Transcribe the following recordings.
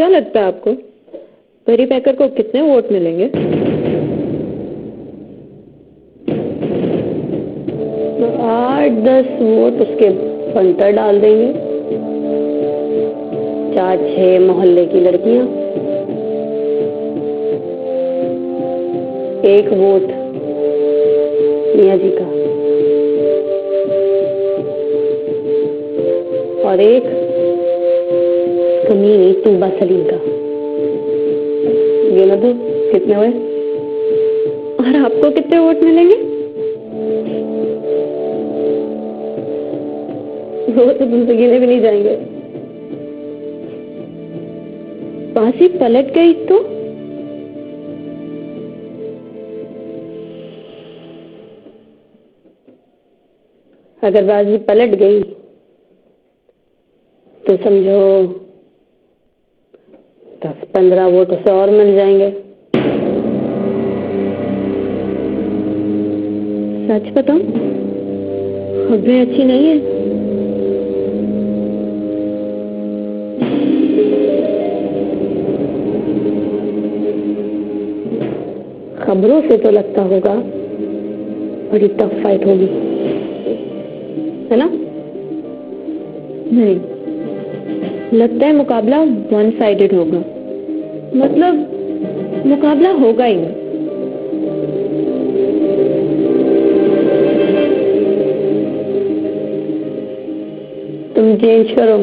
क्या लगता है आपको पेरी पैकर को कितने वोट मिलेंगे? तो 8-10 वोट उसके पंटर डाल देंगे, 4-6 मोहल्ले की लड़कियां, 1 वोट मियाँ जी का और 1 कमीनी तूबा सलीम का। गिनो तो कितने हुए? और आपको कितने वोट मिलेंगे? वो तो तुमसे गिने भी नहीं जाएंगे। बाजी पलट गई तो? अगर बाजी पलट गई तो समझो 10-15 वोट उसे और मिल जाएंगे। सच बताऊं, खबरें अच्छी नहीं है। खबरों से तो लगता होगा बड़ी टफ फाइट होगी, है ना? नहीं, लगता है मुकाबला वन साइडेड होगा। मतलब मुकाबला होगा ही नहीं। तुम चेंज करो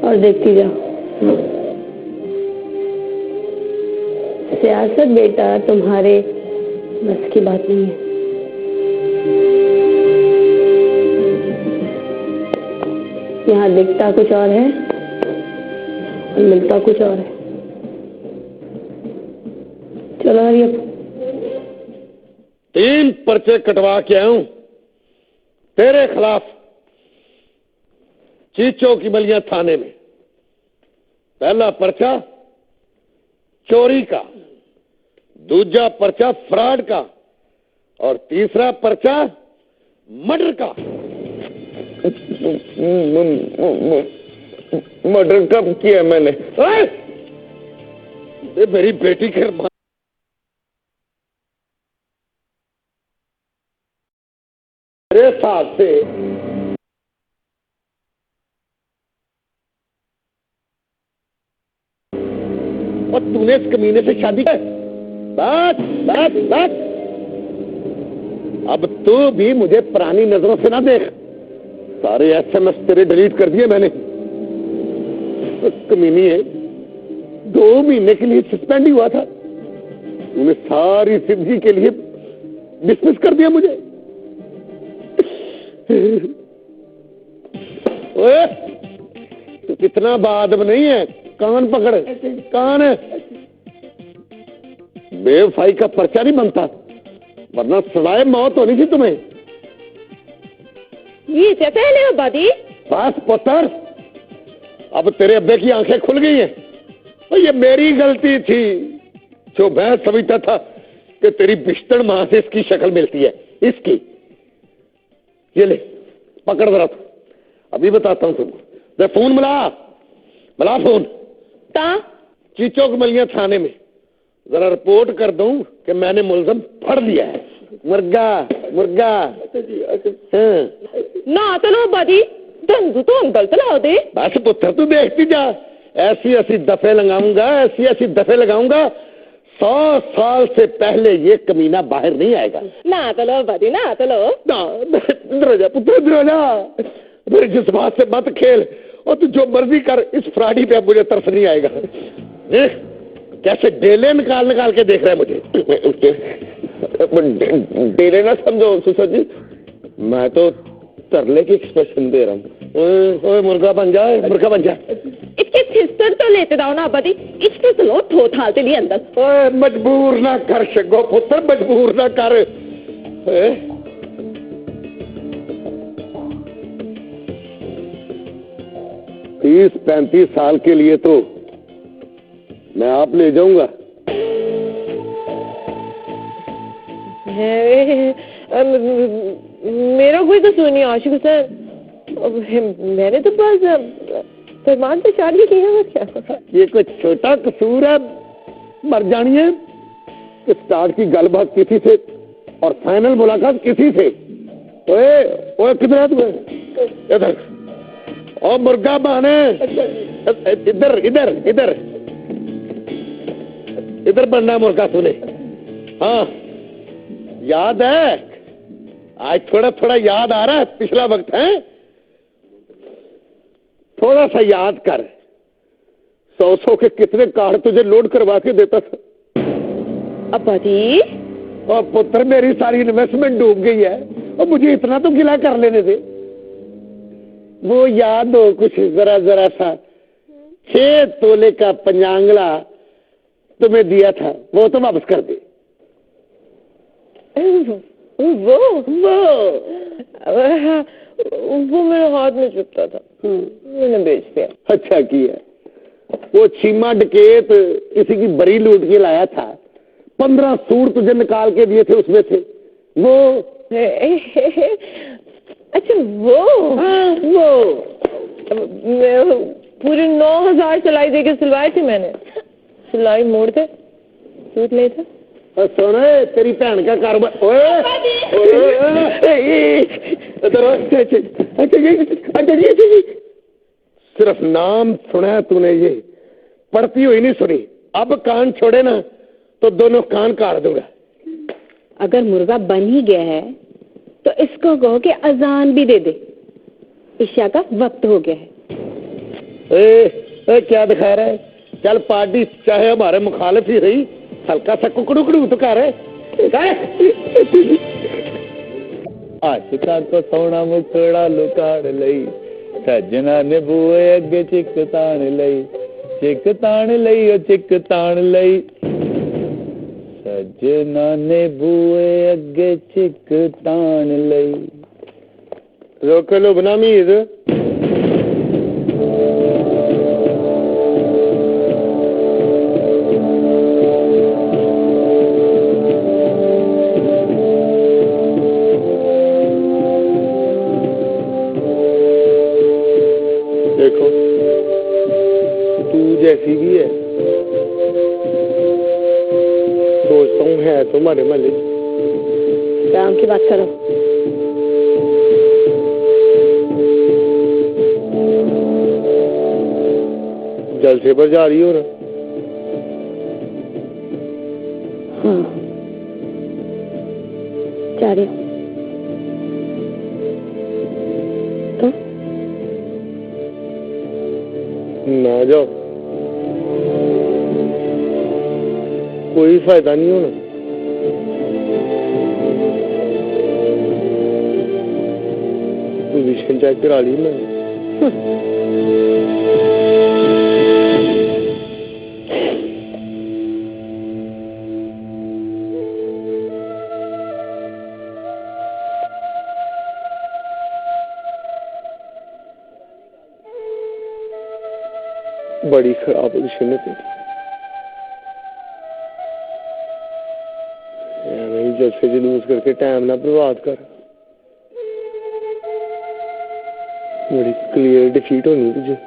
और देखती जाओ। सियासत बेटा तुम्हारे बस की बात नहीं है। यहाँ दिखता कुछ और है और मिलता कुछ और है। चलो हरियप। 3 पर्चे कटवा के आया हूं तेरे खिलाफ चीचों की मलिया थाने में। पहला पर्चा चोरी का, दूसरा पर्चा फ्रॉड का और तीसरा पर्चा मर्डर का। मर्डर कब किया मैंने? मेरी बेटी के मेरे साथ से और तूने इस कमीने से शादी की। बस बस बस, अब तू भी मुझे पुरानी नजरों से ना देख। सारे SMS तेरे डिलीट कर दिए मैंने। कमीनी है, 2 महीने के लिए सस्पेंड ही हुआ था, तूने सारी जिंदगी के लिए डिसमिस कर दिया मुझे। ओए, तू कितना बादब नहीं है, कान पकड़, कान है। बेवफाई का पर्चा नहीं बनता, वरना सजाए मौत होनी थी तुम्हें। ये जैसे ले बादी। बस पुत्र, अब तेरे अब्बे की आंखें खुल गई हैं। तो ये मेरी गलती थी जो मैं समझता था कि तेरी बिश्तड़ मां से इसकी शक्ल मिलती है, इसकी। ये ले पकड़ जरा तू, अभी बताता हूं तुमको। फोन मिला फोन। चीचों की मलिया थाने में जरा रिपोर्ट कर दूं कि मैंने मुलजम फड़ लिया है। मुर्गा मुर्गा। ना चलो बादी, दंदू तो अंकल चलाओ दे। बस पुत्र तू देखती जा, ऐसी दफे लगाऊंगा, ऐसी दफे लगाऊंगा, 100 साल से पहले ये कमीना बाहर नहीं आएगा। ना चलो बादी, ना चलो। ना पुत्र, मेरे जज्बात से मत खेल और तू जो मर्जी कर, इस फ्राडी पे अब मुझे तरस नहीं आएगा। देख कैसे डेले निकाल के देख रहा है मुझे। डेले ना समझो सुसर जी, मैं तो तरले की एक्सप्रेशन दे रहा हूँ। ओए मुर्गा बन जा, मुर्गा बन जा। इसके सिस्टर तो लेते जाओ ना बादी, इसके चलो ठो थालते लिए अंदर। ओए मजबूर ना कर शगो पुत्र, मजबूर ना कर। 30-35 साल के लिए तो मैं आप ले जाऊंगा। मेरा कोई तो सुनिए आशिक हुसैन, मैंने तो बस फरमान से शादी की है और क्या? ये कोई छोटा कसूर है, मर जानी है कि स्टार्ट की गलबात किसी से और फाइनल मुलाकात किसी से। ओए ओए किधर है तू? इधर। और मुर्गा बने इधर इधर इधर इधर बनना मुर्गा तूने। हाँ याद है, आज थोड़ा थोड़ा याद आ रहा है पिछला वक्त है, थोड़ा सा याद कर। 100 के कितने कार्ड तुझे लोड करवा के देता था। अब्बा जी और पुत्र मेरी सारी इन्वेस्टमेंट डूब गई है और मुझे इतना तो गिला कर लेने दे। वो याद हो कुछ जरा जरा सा 6 तोले का पंजांगला तुम्हें दिया था, वो तो वापस कर दे। वो मेरे हाथ में चुपता था, मैंने बेच दिया। अच्छा किया। वो चीमा डकैत किसी की बरी लूट के लाया था, 15 सूट तुझे निकाल के दिए थे उसमें से। वो अच्छा वो पूरे 9,000 सिलाई देके सिलवाए थे मैंने। सिलाई मोड़ थे, सूट ले थे। सुने तेरी भैन का कारोबार। सिर्फ नाम सुना है तूने, ये पढ़ती हुई नहीं सुनी। अब कान छोड़े ना तो दोनों कान काट दूंगा। अगर मुर्गा बन ही गया है तो इसको कहो कि अजान भी दे दे, ईशा का वक्त हो गया है। क्या दिखा रहा है? चल पार्टी चाहे हमारे मुखालिफ ही रही, हल्का सा कुकड़ू तो कर आशिका को सोना मुखड़ा लुकार लई, सजना ने बूए अगे चिक तान लई, चिक तान लई ओ चिक तान लई, सजना ने बूए अगे चिक तान लई। रोक लो बनामीज। देखो तू जैसी भी है, सोचता हूँ है तुम्हारे मलिक। काम की बात करो। जलसे पर जा रही हो ना? हाँ जा रही हूँ। तो ना जाओ, कोई फायदा नहीं होना। पोजीशन चेक करा ली मैंने। बड़ी खराब पोजीशन है तेरी। जैसे जुलूस करके टाइम ना बर्बाद कर, बड़ी क्लियर डिफीट होनी तुझे।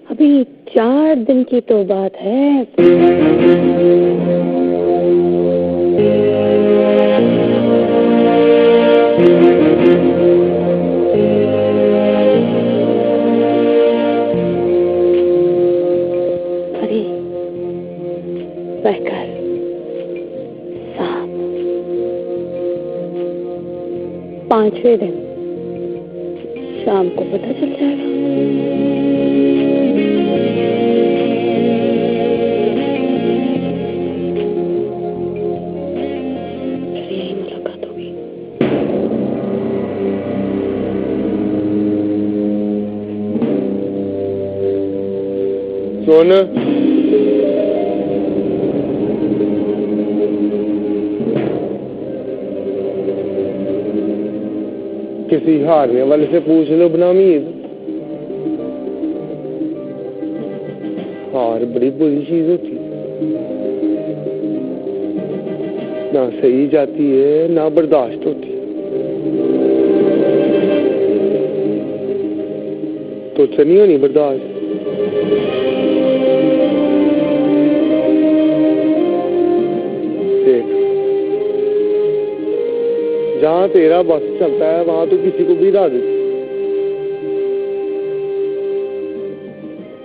अभी 4 दिन की तो बात है। बहकर साफ 5वें दिन शाम को पता चल जाएगा। यही मुलाकात होगी। सुन, किसी हारने वाले से पूछ लो बनामीज। हार बड़ी बुरी चीज होती है, ना सही जाती है ना बर्दाश्त होती है। तुझसे नहीं होनी बर्दाश्त। देख, जहां तेरा बस चलता है वहां तो किसी को भी हिला दे,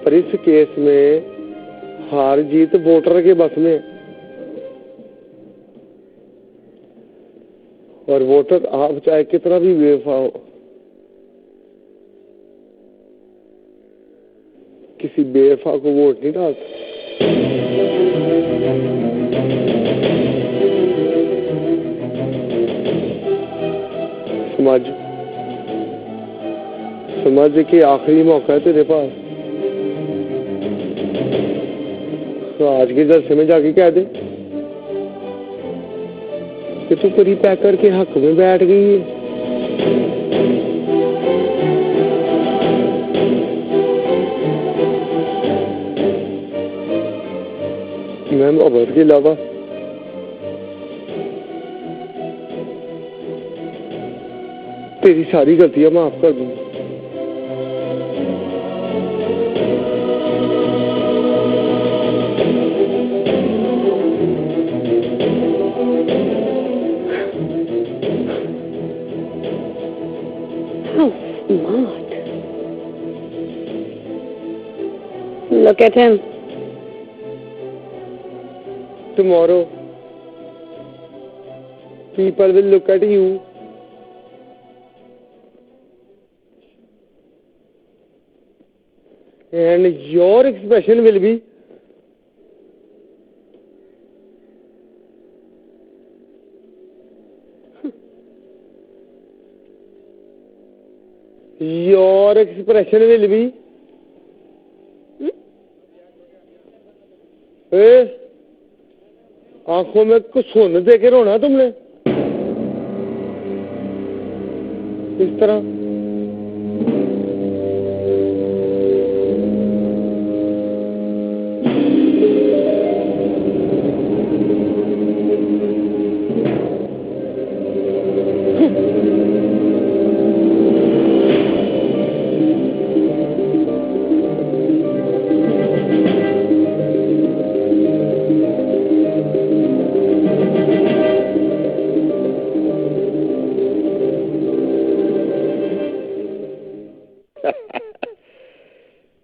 पर इस केस में हार जीत वोटर के बस में, और वोटर आप चाहे कितना भी बेवफा हो, किसी बेवफा को वोट नहीं डालता। समझ के आखिरी मौका है तेरे पास, तो आज के जलसे में जाके कह दे कि तू परी पैकर के हक में बैठ गई है। मैं मोहब्बत के अलावा तेरी सारी गलतियां माफ कर दूंगा। How smart. Look at him. Tomorrow, people will look at you and your expression will be आंखों में कुछ सोने दे के रोना तुमने इस तरह।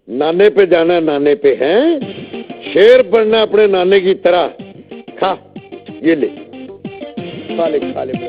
नाने पे जाना नाने पे है, शेर बनना अपने नाने की तरह। खा, ये ले, खा ले खा ले।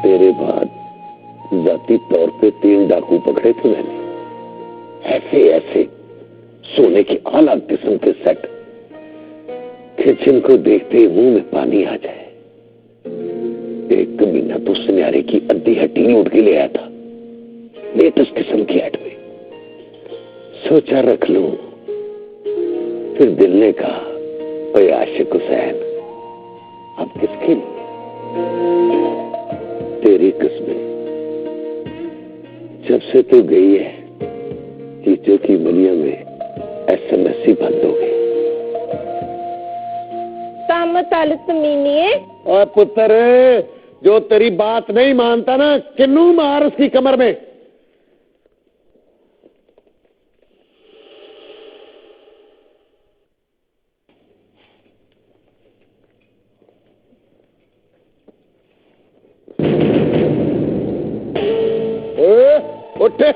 तेरे बाद जाती तौर पे 3 डाकू पकड़े थे मैंने, ऐसे ऐसे सोने की आला किस्म के सेट कि जिनको देखते ही मुंह में पानी आ जाए। एक कमीना तो सुनहरे की अद्धी हड्डी लूट के ले आया था, लेटेस्ट किस्म की एड में। सोचा रख लूं, फिर दिल ने कहा, ओए आशिक हुसैन, अब किसके लिए? तेरी किस्मत, जब से तू गई है चीचों की मलिया में SMS ही बंद हो गई। और पुत्र, जो तेरी बात नहीं मानता ना, किन्नू मार उसकी कमर में। उठे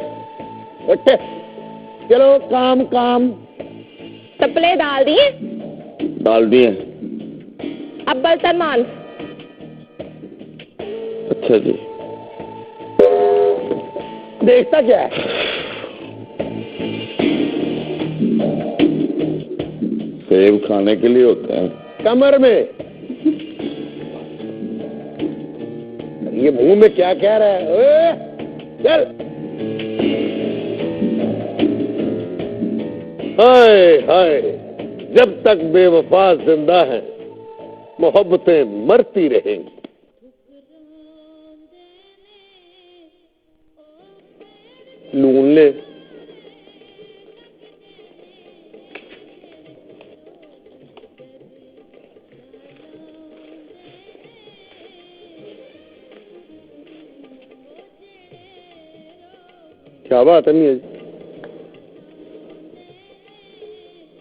उठे, चलो काम काम। चप्पलें डाल दिए? डाल दिए। अब बर्तन मान। अच्छा जी। देखता क्या है? सेब खाने के लिए होते हैं। कमर में। ये मुंह में क्या कह रहा है? ओए, चल। हाय हाय, जब तक बेवफा जिंदा है मोहब्बतें मरती रहेंगी। लून ले। क्या बात है मियां जी,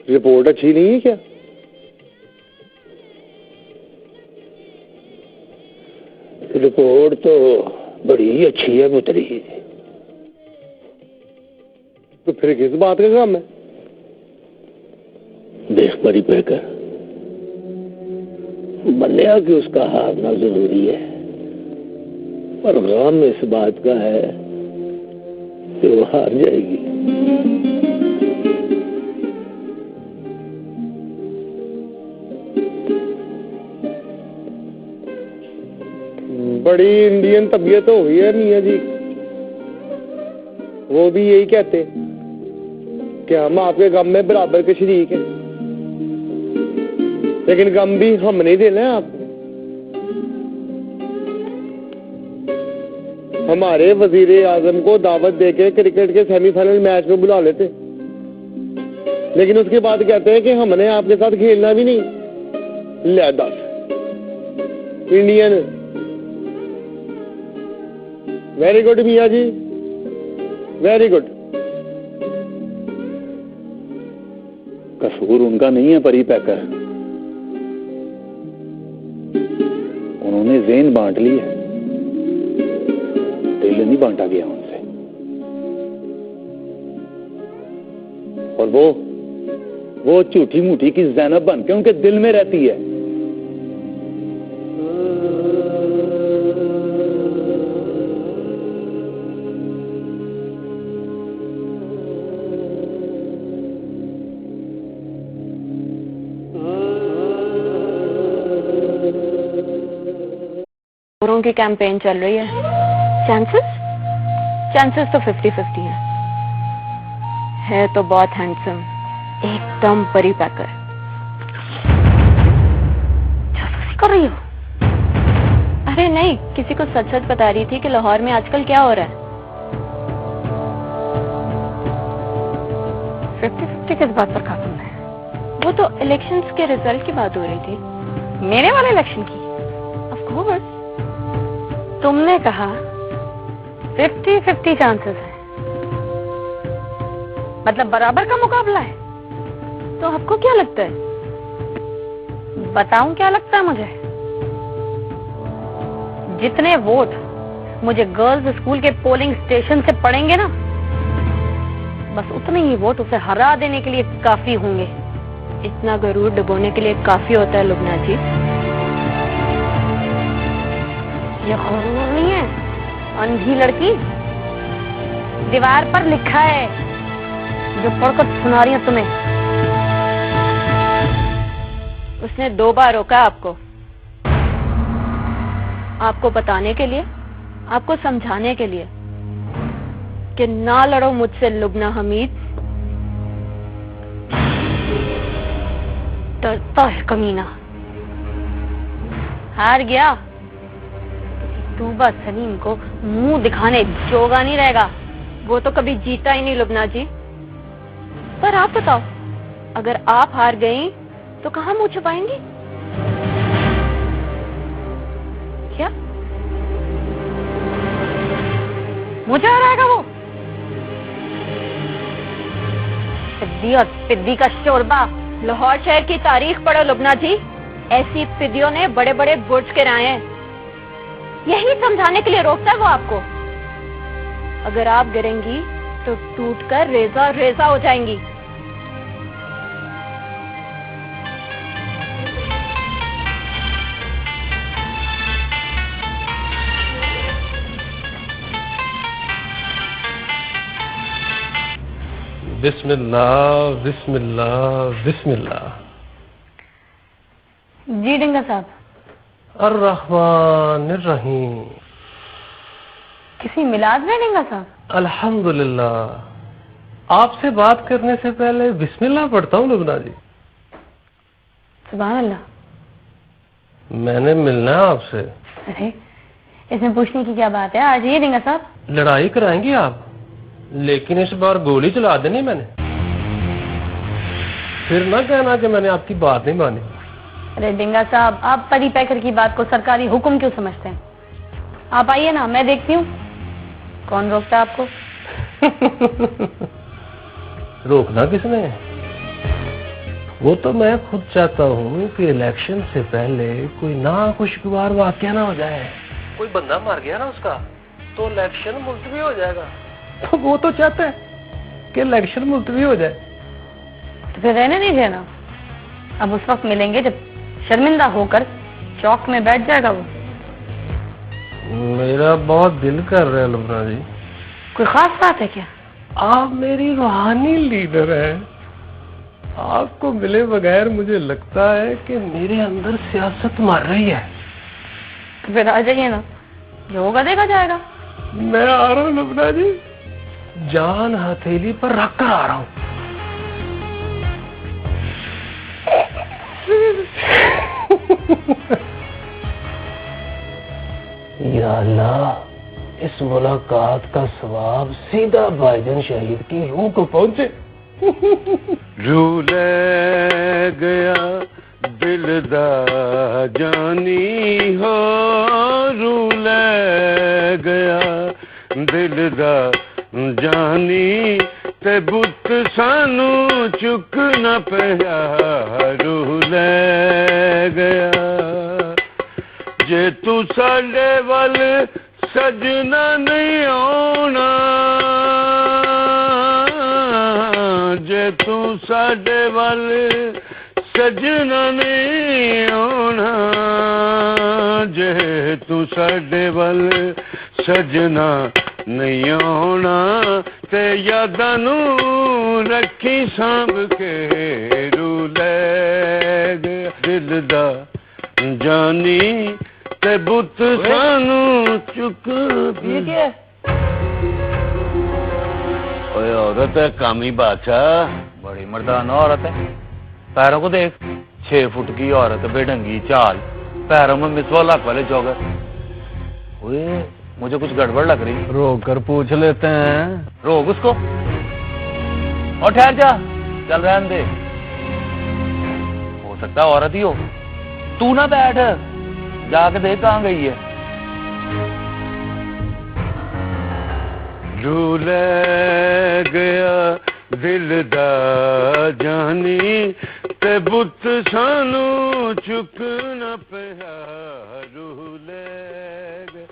रिपोर्ट अच्छी नहीं है क्या? रिपोर्ट तो बड़ी अच्छी है पुत्री। तो फिर किस बात का काम है? देख परी बेकर, मन्या कि उसका हारना जरूरी है, पर गम इस बात का है कि वो हार जाएगी। बड़ी इंडियन तबीयत हो गई है मियां जी। वो भी यही कहते कि हम आपके गम में बराबर के शरीक हैं, लेकिन गम भी हम नहीं देना है आपको। हमारे वजीर आजम को दावत देके क्रिकेट के सेमीफाइनल मैच में बुला लेते, लेकिन उसके बाद कहते हैं कि हमने आपके साथ खेलना भी नहीं। ले दस इंडियन। वेरी गुड मियां जी, वेरी गुड। कसूर उनका नहीं है परी पैकर, उन्होंने ज़हन बांट ली है, दिल नहीं बांटा गया उनसे। और वो झूठी मूठी की ज़ैनब बन के उनके दिल में रहती है। औरों की कैंपेन चल रही है। चांसेस तो 50-50 है तो बहुत हैंडसम, एकदम परी पैकर। जासूसी कर रही हो? अरे नहीं, किसी को सच सच बता रही थी कि लाहौर में आजकल क्या हो रहा है। 50-50 किस बात पर खासम है? वो तो इलेक्शंस के रिजल्ट की बात हो रही थी। मेरे वाले इलेक्शन की? Of course. तुमने कहा 50-50 चांसेस है, मतलब बराबर का मुकाबला है। तो आपको क्या लगता है? बताऊं क्या लगता है मुझे? जितने वोट मुझे गर्ल्स स्कूल के पोलिंग स्टेशन से पड़ेंगे ना, बस उतने ही वोट उसे हरा देने के लिए काफी होंगे। इतना गरूर डुबोने के लिए काफी होता है लुबना जी। ये गरूर नहीं है, अंधी लड़की। दीवार पर लिखा है, जो पढ़कर सुना रही है तुम्हें। उसने 2 बार रोका आपको बताने के लिए, आपको समझाने के लिए कि ना लड़ो मुझसे लुबना हमीद, डरता है कमीना। हार गया। तूबा सलीम को मुंह दिखाने जोगा नहीं रहेगा, वो तो कभी जीता ही नहीं लुबना जी। पर आप बताओ, अगर आप हार गई तो कहां मुंह छुपाएंगी? क्या मुझे हराएगा वो? पिद्दी और पिद्दी का शोरबा। लाहौर शहर की तारीख पढ़ो लुबना जी, ऐसी पिद्दियों ने बड़े बड़े बुर्ज गिराए हैं। यही समझाने के लिए रोकता है वो आपको। अगर आप गिरेंगी तो टूटकर रेजा रेजा हो जाएंगी। बिस्मिल्लाह बिस्मिल्लाह बिस्मिल्लाह। जी डिंगा साहब। अर्रहमानिर रहीम। किसी मिलाद में डिंगा साहब? अल्हम्दुलिल्लाह। आपसे बात करने से पहले बिस्मिल्लाह पढ़ता हूँ लुबना जी। सुभान अल्लाह। मैंने मिलना है आपसे। अरे इसमें पूछने की क्या बात है, आज ये डिंगा साहब। लड़ाई कराएंगे आप, लेकिन इस बार गोली चला देनी मैंने, फिर ना कहना कि मैंने आपकी बात नहीं मानी। अरे डिंगा साहब, आप परी पैकर की बात को सरकारी हुक्म क्यों समझते हैं? आप आइए ना, मैं देखती हूँ कौन रोकता है आपको। रोकना किसने? वो तो मैं खुद चाहता हूँ कि इलेक्शन से पहले कोई नाखुशगवार वाकया ना हो जाए। कोई बंदा मर गया ना उसका, तो इलेक्शन मुलतवी हो जाएगा। तो वो तो चाहता है कि इलेक्शन मुलतवी हो जाए। तो फिर रहने दीजिए ना, अब उस वक्त मिलेंगे जब शर्मिंदा होकर चौक में बैठ जाएगा वो। मेरा बहुत दिल कर रहा है लुबना जी। कोई खास बात है क्या? आप मेरी रूहानी लीडर हैं। आपको मिले बगैर मुझे लगता है कि मेरे अंदर सियासत मर रही है। तो फिर आ जाइए ना, जो होगा देखा जाएगा। मैं आ रहा हूँ लुबना जी, जान हथेली पर रख कर आ रहा हूँ। या अल्लाह, इस मुलाकात का सवाब सीधा भाईजान शहीद की रूह को पहुंचे। रूह ले गया दिल दा जानी हो, रूह ले गया दिल दा जानी, ते बुत सानू चुक न पिया, रूह ले गया। जे तू साडे वल सजना नहीं आना, जे तू साडे वल सजना नहीं आना, जे तू साडे वल सजना नहीं आना, ते यादां नू रखी सांभ के, रूह ले गया दिल दा जानी, ते बुत सानू चुक। ओए औरत है, कामी बादशाह, बड़ी मर्दाना औरत है। पैरों को देख, 6 फुट की औरत, बेढंगी चाल, पैरों में मिसवा लाख वाले जॉगर। ओए मुझे कुछ गड़बड़ लग रही। रोक कर पूछ लेते हैं। रोक उसको और ठहर जा, चल रहने दे। हो सकता है औरत ही हो। तू ना बैठ, जाके देख कहाँ गई है। रूह ले गया दिल दा जानी, ते बुत सानू चुक न पिया, रूह ले गया।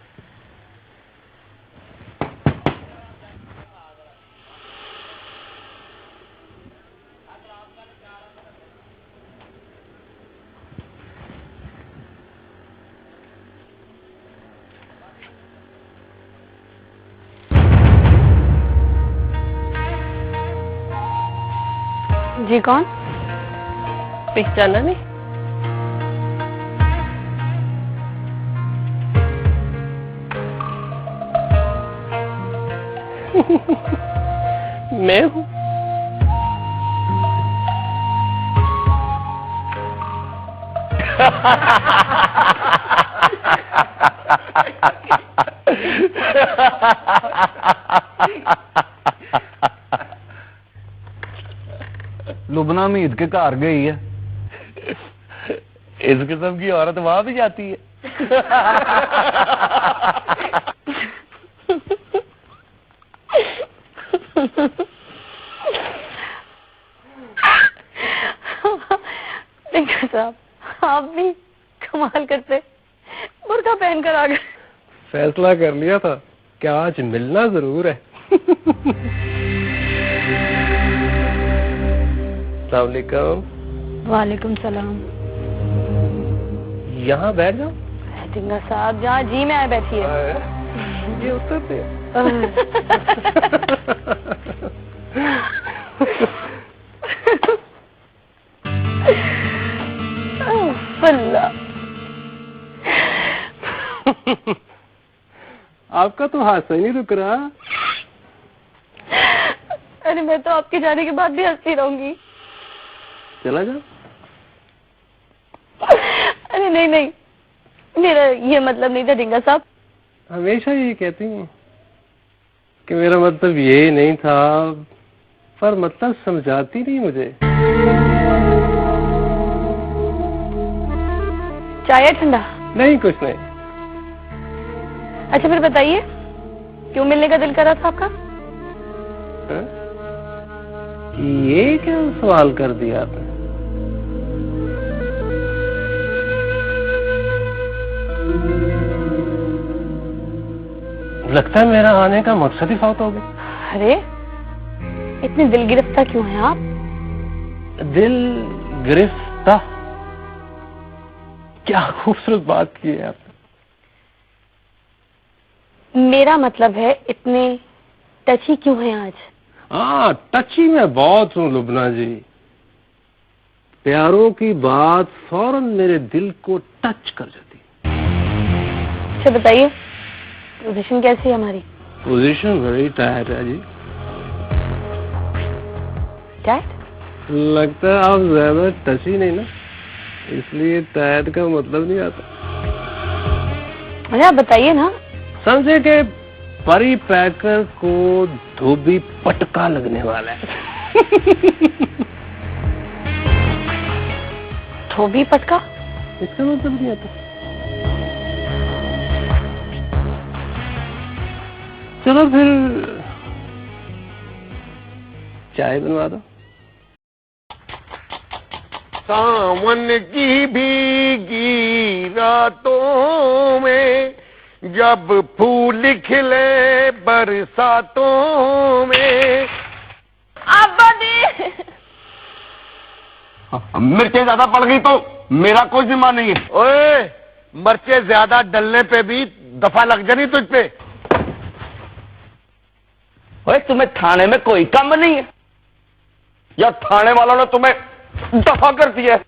जी कौन? पहचाना नहीं? मैं हूँ। लुबना मीद के घर गई है। इस किस्म की औरत वहां भी जाती है। साहब आप भी कमाल करते, बुर्का पहनकर आ गए। फैसला कर लिया था कि आज मिलना जरूर है। अस्सलामुअलैकुम। वालेकुम सलाम। यहाँ बैठ जाओ। डिंगा साहब जहाँ जी में आए बैठिए। ये उतरते। आपका तो हादसा ही नहीं रुक रहा। अरे मैं तो आपके जाने के बाद भी हंसती रहूंगी। चला जा। अरे नहीं नहीं, मेरा ये मतलब नहीं था ढिंगा साहब। हमेशा ये कहती हैं कि मेरा मतलब ये नहीं था, पर मतलब समझाती नहीं मुझे। चाय है ठंडा? नहीं, कुछ नहीं। अच्छा फिर बताइए, क्यों मिलने का दिल कर रहा था आपका? हा? ये क्या सवाल कर दिया आपने? लगता है मेरा आने का मकसद ही फाउत हो गया। अरे इतने दिल गिरफ्तार क्यों हैं आप? दिल गिरफ्तार? क्या खूबसूरत बात की है आपने। मेरा मतलब है इतने टची क्यों हैं आज? हाँ, टची मैं बहुत हूँ लुबना जी। प्यारों की बात फौरन मेरे दिल को टच कर जाती। अच्छा बताइए, पोजीशन कैसी है हमारी? पोजीशन बड़ी टाइट है जी। टाइट? लगता है आप ज्यादा टची नहीं ना, इसलिए टाइट का मतलब नहीं आता। अरे आप बताइए ना। समझे कि परी पैकर को धोबी पटका लगने वाला है। धोबी पटका? इसका मतलब नहीं आता। चलो फिर चाय बनवा दो। सावन की भीगी रातों में जब फूल खिले बरसातों में। मिर्चें ज्यादा पड़ गई तो मेरा कोई जिम्मा नहीं है। ओए, मिर्चें ज्यादा डलने पे भी दफा लग जानी तुझ पे। ओए, तुम्हें थाने में कोई काम नहीं है या थाने वालों ने तुम्हें दफा कर दिया है?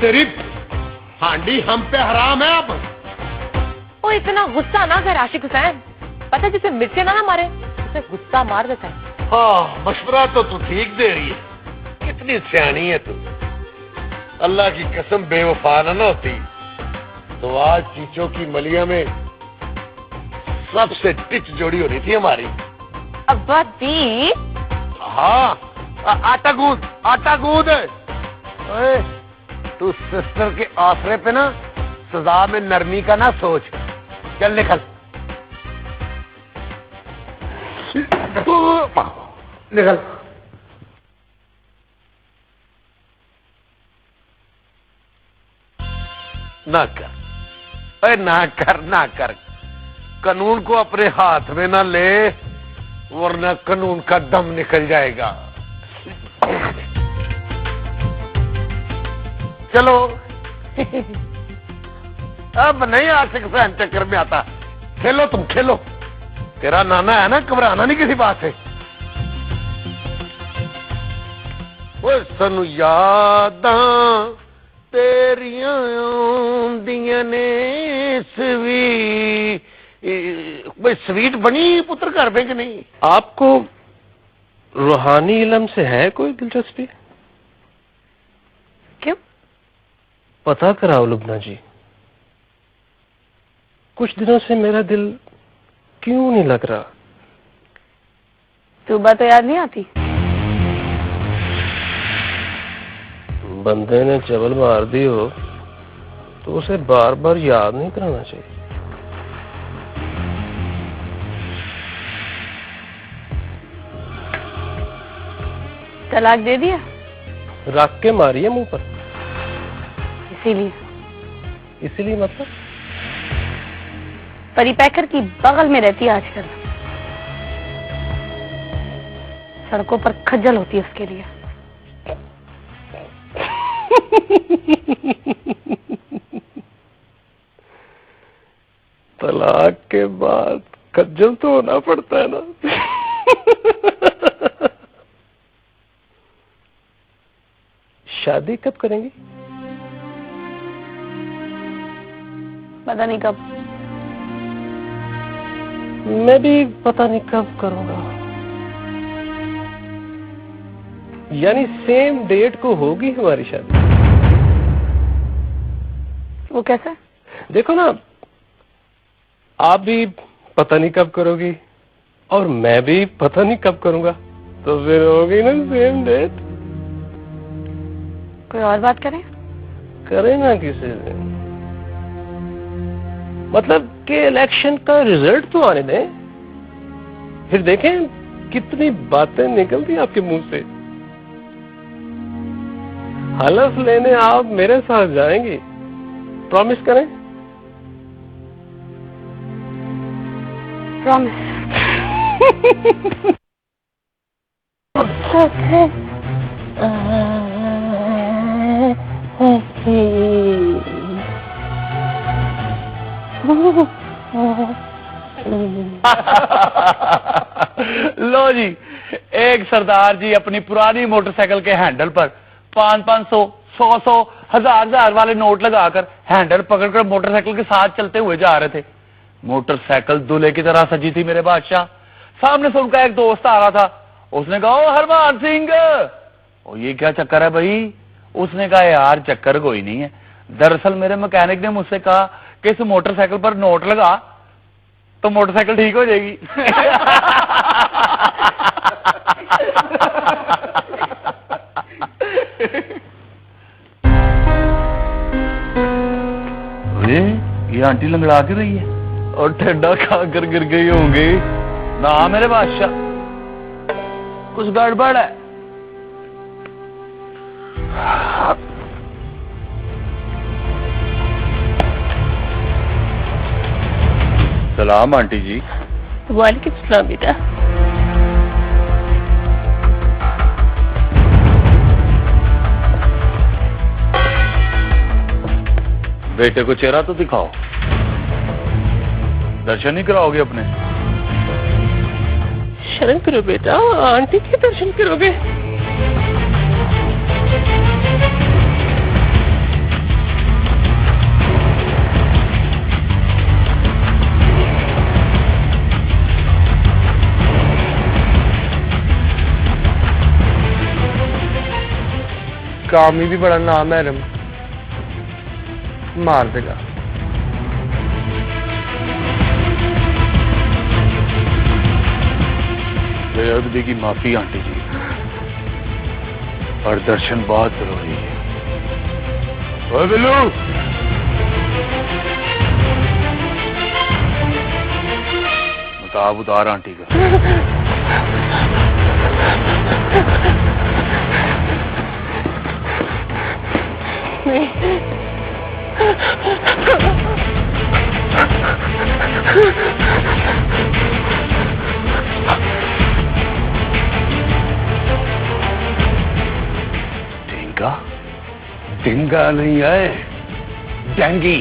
तेरी हांडी हम पे हराम है अब। ओ इतना गुस्सा ना कर आशिक हुसैन, पता जिसे मिर्चे ना मारे उसे गुस्सा मार देता है। हाँ, मशवरा तो तू ठीक दे रही है। कितनी सियानी है तू। अल्लाह की कसम बेवफा ना होती तो आज चीचों की मलिया में सबसे टिच जोड़ी हो रही थी हमारी। अब्बा दी। हाँ, आटा गूंद। ओए, तू सिस्टर के आसरे पे ना सजा में नरमी का ना सोच। चल निकल निकल। ना कर, अरे ना कर। कानून को अपने हाथ में ना ले, वरना कानून का दम निकल जाएगा। चलो। अब नहीं आशिक हुसैन चक्कर में आता। खेलो, तुम खेलो। तेरा नाना है ना, घबराना नहीं किसी बात से। वो सनु यादां तेरियां आंदियां ने स्वीट बनी पुत्र घर में कि नहीं? आपको रूहानी इल्म से है कोई दिलचस्पी? क्यों? पता कराओ लुबना जी। कुछ दिनों से मेरा दिल क्यों नहीं लग रहा? सुबह तो याद नहीं आती? बंदे ने चबल मार दी हो तो उसे बार बार याद नहीं कराना चाहिए। तलाक दे दिया? रख के मारिए मुंह पर। इसीलिए मतलब? परी पैकर की बगल में रहती है आजकल, सड़कों पर खज्जल होती है उसके लिए। तलाक के बाद खज्जल तो होना पड़ता है ना। शादी कब करेंगे? पता नहीं कब। मैं भी पता नहीं कब करूंगा। यानी सेम डेट को होगी हमारी शादी। वो कैसे? देखो ना, आप भी पता नहीं कब करोगी और मैं भी पता नहीं कब करूंगा, तो फिर होगी ना सेम डेट। कोई और बात करें? करें ना किसी दिन। मतलब कि इलेक्शन का रिजल्ट तो आने दें, फिर देखें कितनी बातें निकलती आपके मुंह से। हलफ लेने आप मेरे साथ जाएंगी, प्रॉमिस करें? प्रॉमिस। लो जी, एक सरदार जी अपनी पुरानी मोटरसाइकिल के हैंडल पर 500, 100, 1000 वाले नोट लगाकर हैंडल पकड़कर मोटरसाइकिल के साथ चलते हुए जा रहे थे। मोटरसाइकिल दूल्हे की तरह सजी थी मेरे बादशाह। सामने से उनका एक दोस्त आ रहा था। उसने कहा, ओ हरमान सिंह, ओ ये क्या चक्कर है भाई? उसने कहा, यार चक्कर कोई नहीं है। दरअसल मेरे मैकेनिक ने मुझसे कहा कि इस मोटरसाइकिल पर नोट लगा तो मोटरसाइकिल ठीक हो जाएगी। ये आंटी लंगड़ा के रही है और ठंडा खाकर गिर गई होंगी ना मेरे बादशाह, कुछ गड़बड़ है। सलाम आंटी जी। वालेकुम सलाम बेटा। बेटे को चेहरा तो दिखाओ, दर्शन नहीं कराओगे अपने? शर्म करो बेटा, आंटी के दर्शन करोगे? कामी भी बड़ा नाम है, मार देगा। बेअदबी की माफी आंटी जी, और दर्शन बहुत जरूरी है। ओए बिल्लू, नकाब उतार आंटी का। टिंगा नहीं आए, डेंगी।